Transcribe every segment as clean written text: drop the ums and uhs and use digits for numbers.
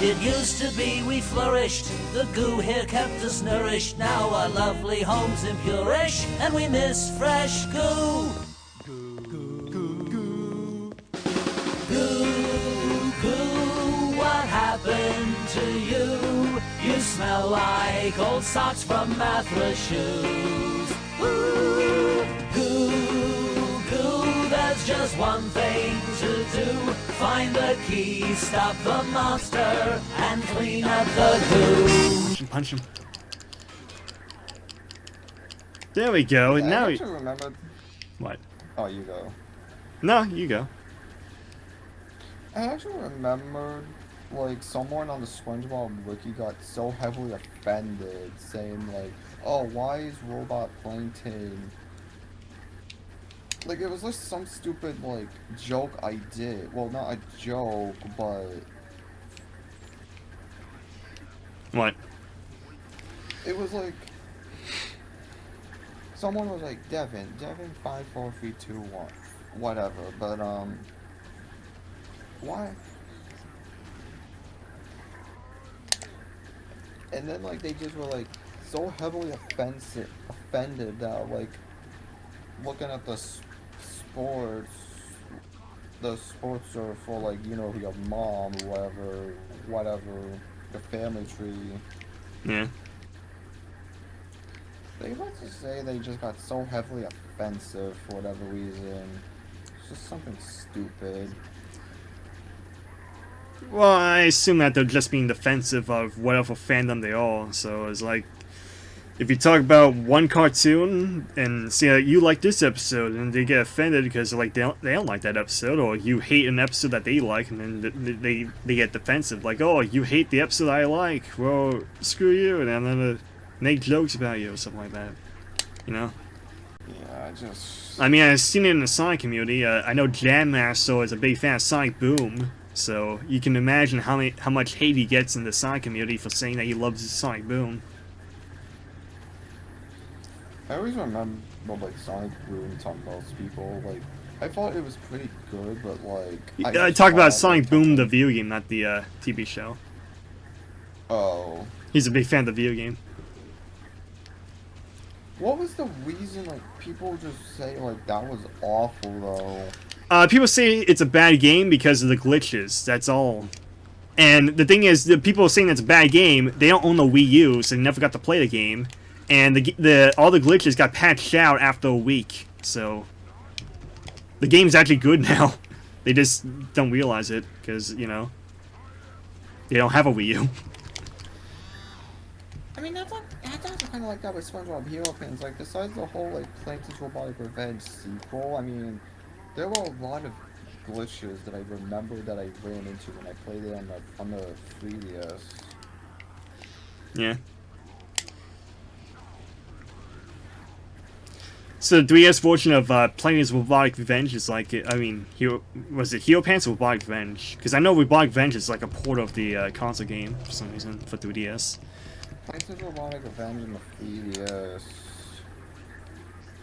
It used to be we flourished, the goo here kept us nourished. Now our lovely home's impurish, and we miss fresh goo. Goo, goo, what happened to you? You smell like old socks from Mathra shoes. Ooh, goo, there's just one thing to do. Find the key, stop the monster, and clean up the goo. Punch him. There we go. Yeah, now I actually remembered. What? Oh, you go. No, you go. I actually remembered, like, someone on the SpongeBob wiki got so heavily offended, saying, like, oh, why is Robot Plankton... Like, it was just some stupid, like, joke I did. Well, not a joke, but... What? It was like... Someone was like, Devin 54321, whatever, but, why? And then, like, they just were, like, so heavily offended that, like, looking at the sports are for, like, you know, your mom, whatever, the family tree. Yeah. They like to say they just got so heavily offensive for whatever reason. It's just something stupid. Well, I assume that they're just being defensive of whatever fandom they are. So it's like, if you talk about one cartoon and say that you like this episode, and they get offended because like they don't like that episode, or you hate an episode that they like, and then they get defensive, like, oh, you hate the episode I like, well, screw you, and I'm gonna make jokes about you or something like that. You know? Yeah, I mean, I've seen it in the Sonic community. I know Jam Master is a big fan of Sonic Boom, so you can imagine how much hate he gets in the Sonic community for saying that he loves Sonic Boom. I always remember, like, Sonic Boom to most people, like, I thought it was pretty good, but, like... I talk about Sonic Boom, the video game, not the TV show. Oh. He's a big fan of the video game. What was the reason, like, people just say, like, that was awful, though? People say it's a bad game because of the glitches, that's all. And the thing is, the people saying it's a bad game, they don't own the Wii U, so they never got to play the game. And all the glitches got patched out after a week, so... The game's actually good now. They just don't realize it, because, you know... They don't have a Wii U. I mean, that's also kind of like that with SpongeBob Hero Pins. Like, besides the whole, like, Plankton's Robotic Revenge sequel, I mean, there were a lot of glitches that I remember that I ran into when I played it on the 3DS. Yeah. So the 3DS version of Plankton's Robotic Revenge is like, I mean, was it Hero Pants or Robotic Revenge? Because I know Robotic Revenge is like a port of the console game for some reason for 3DS. Plankton's Robotic Revenge in the 3DS.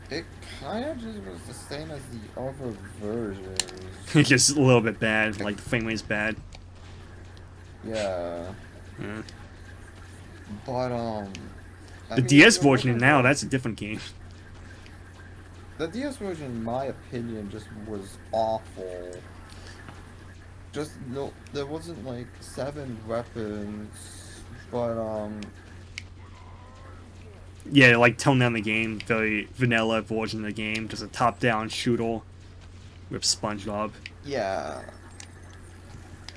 It kind of just was the same as the other versions. It's just a little bit bad, like the frame rate is bad. Yeah. Yeah. But, the DS version now, that's a different game. The DS version, in my opinion, just was awful. Just, no, there wasn't, like, 7 weapons, but, Yeah, like tone down the game, very vanilla version of the game, just a top-down shooter with SpongeBob. yeah.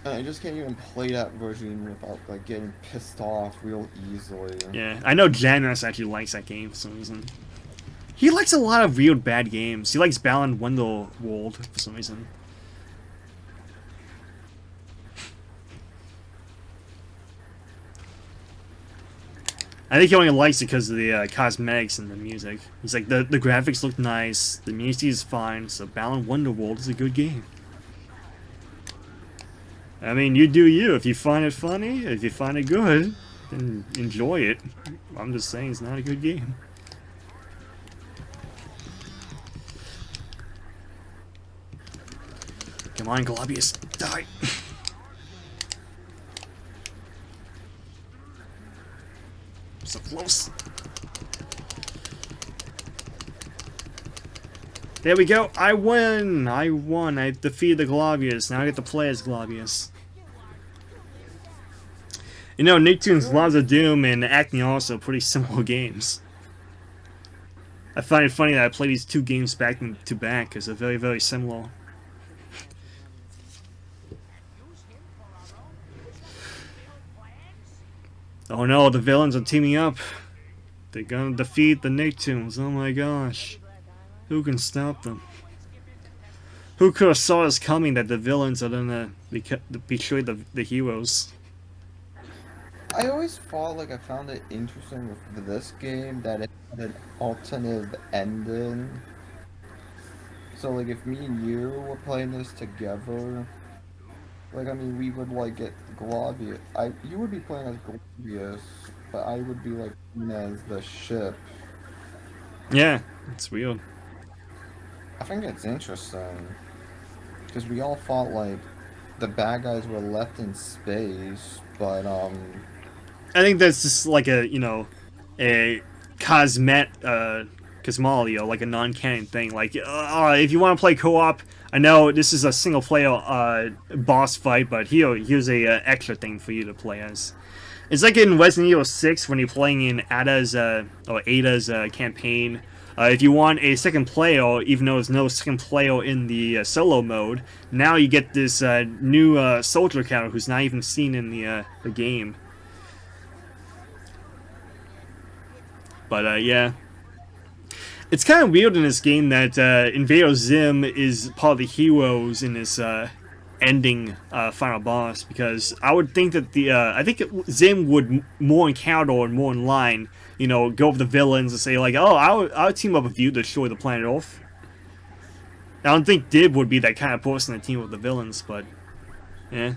And I just can't even play that version without, like, getting pissed off real easily. Yeah, I know Janice actually likes that game for some reason. He likes a lot of real bad games. He likes Balan Wonderworld for some reason. I think he only likes it because of the cosmetics and the music. He's like, the graphics look nice, the music is fine, so Balan Wonderworld is a good game. I mean, you do you. If you find it funny, if you find it good, then enjoy it. I'm just saying it's not a good game. Come on, Globius, die. So close. There we go. I won. I won. I defeated the Globius. Now I get to play as Globius. You know, Nicktoons, Laws of Doom, and Acne are also pretty similar games. I find it funny that I play these two games back to back because they're very, very similar. Oh no, the villains are teaming up. They're gonna defeat the Nicktoons. Oh my gosh. Who can stop them? Who could have saw this coming that the villains are gonna betray the heroes? I always thought, like, I found it interesting with this game that it had an alternative ending. So, like, if me and you were playing this together, like, I mean, we would, like, get Globius. You would be playing as Globius, but I would be, like, as the ship. Yeah, it's weird. I think it's interesting. Because we all thought, like, the bad guys were left in space, but, I think that's just like a, you know, a cosmology, or like a non-canon thing. Like, if you want to play co-op, I know this is a single-player boss fight, but here's a extra thing for you to play as. It's like in Resident Evil 6 when you're playing in Ada's campaign. If you want a second player, even though there's no second player in the solo mode, now you get this new soldier character who's not even seen in the game. But yeah, it's kind of weird in this game that Invader Zim is part of the heroes in this ending final boss, because I would think that I think Zim would more encounter and more in line, you know, go over the villains and say like, oh, I'll team up with you to destroy the planet Earth. I don't think Dib would be that kind of person to team up with the villains, but yeah.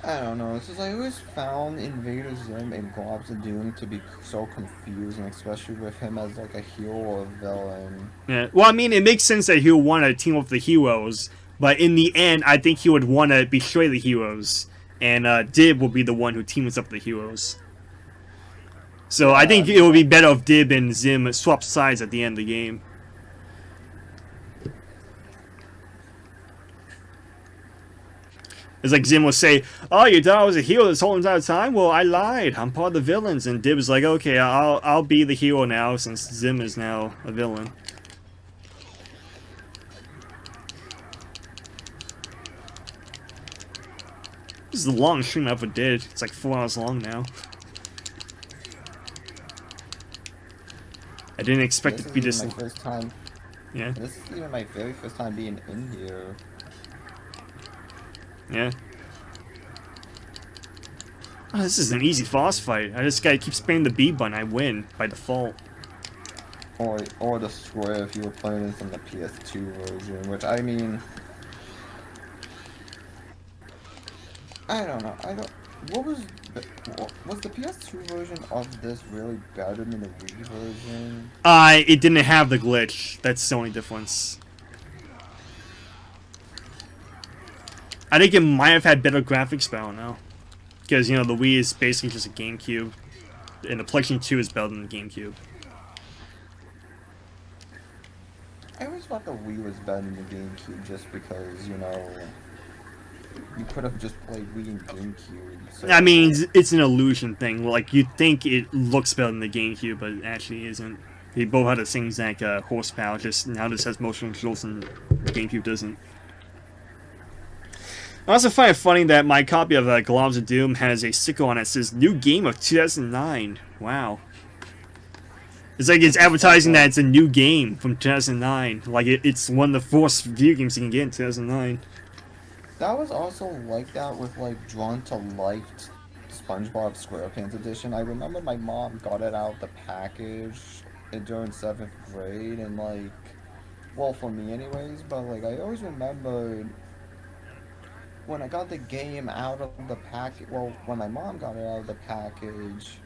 I don't know. It's just I always found Invader Zim and Globs of Doom to be so confusing, especially with him as like a hero or a villain. Yeah. Well, I mean, it makes sense that he would want to team up with the heroes, but in the end, I think he would want to betray the heroes, and Dib will be the one who teams up with the heroes. So I think it would be better if Dib and Zim swap sides at the end of the game. It's like Zim will say, "Oh, you thought I was a hero this whole entire time? Well, I lied. I'm part of the villains." And Dib is like, "Okay, I'll be the hero now since Zim is now a villain." This is the longest stream I ever did. It's like 4 hours long now. I didn't expect it to be this long. First time. Yeah. This is even my very first time being in here. Yeah. Oh, this is an easy boss fight. I just gotta keep spamming the B button. I win by default. Or the square if you were playing this on the PS2 version, which I mean, I don't know. Was the PS2 version of this really better than the Wii version? It didn't have the glitch. That's the only difference. I think it might have had better graphics, but I don't know. Because, you know, the Wii is basically just a GameCube, and the PlayStation 2 is better than the GameCube. I always thought the Wii was better than the GameCube just because, you know, you could have just played Wii and GameCube. So. I mean, it's an illusion thing. Like, you think it looks better than the GameCube, but it actually isn't. They both have the same exact horsepower, just now this has motion controls and the GameCube doesn't. I also find it funny that my copy of Globs of Doom has a sticker on it that says "New Game of 2009." Wow. It's like it's advertising that it's a new game from 2009. Like it's one of the first video games you can get in 2009. That was also like that with like Drawn to Life SpongeBob SquarePants edition. I remember my mom got it out of the package during 7th grade, and like, well, for me anyways, but like I always remembered when I got the game out of the package, well, when my mom got it out of the package,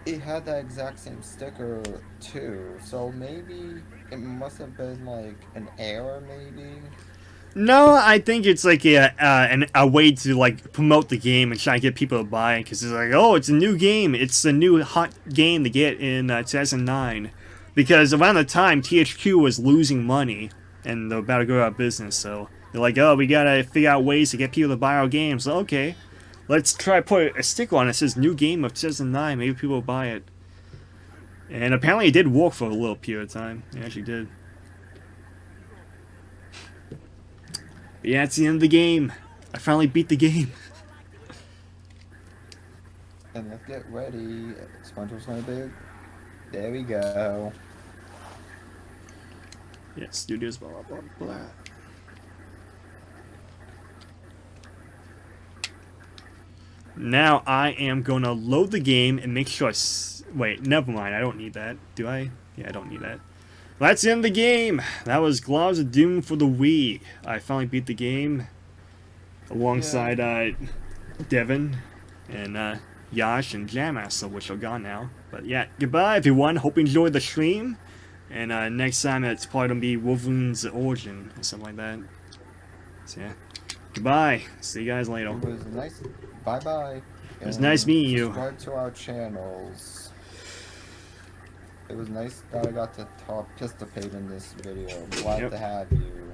it had that exact same sticker too. So maybe it must have been like an error, maybe. No, I think it's like a way to like promote the game and try to get people to buy it because it's like, oh, it's a new game. It's a new hot game to get in 2009. Because around the time THQ was losing money and they're about to go out of business, so they're like, oh, we gotta figure out ways to get people to buy our games. So, okay, let's try to put a sticker on it that says new game of 2009. Maybe people will buy it. And apparently it did work for a little period of time. It actually did. But yeah, it's the end of the game. I finally beat the game. And let's get ready. SpongeBob's gonna be. There we go. Yeah, studios, blah, blah, blah, blah. Now I am gonna load the game and make sure wait, never mind, I don't need that. Do I? Yeah, I don't need that. Well, that's the end of the game. That was Globs of Doom for the Wii. I finally beat the game alongside Devin and Yash and Jamaster, which are gone now. But yeah, goodbye everyone. Hope you enjoyed the stream. And next time it's probably gonna be Wolverine's Origin or something like that. So yeah, goodbye. See you guys later. It was nice. Bye bye. It was nice meeting you. Subscribe to our channels. It was nice that I got to participate in this video. I'm glad to have you.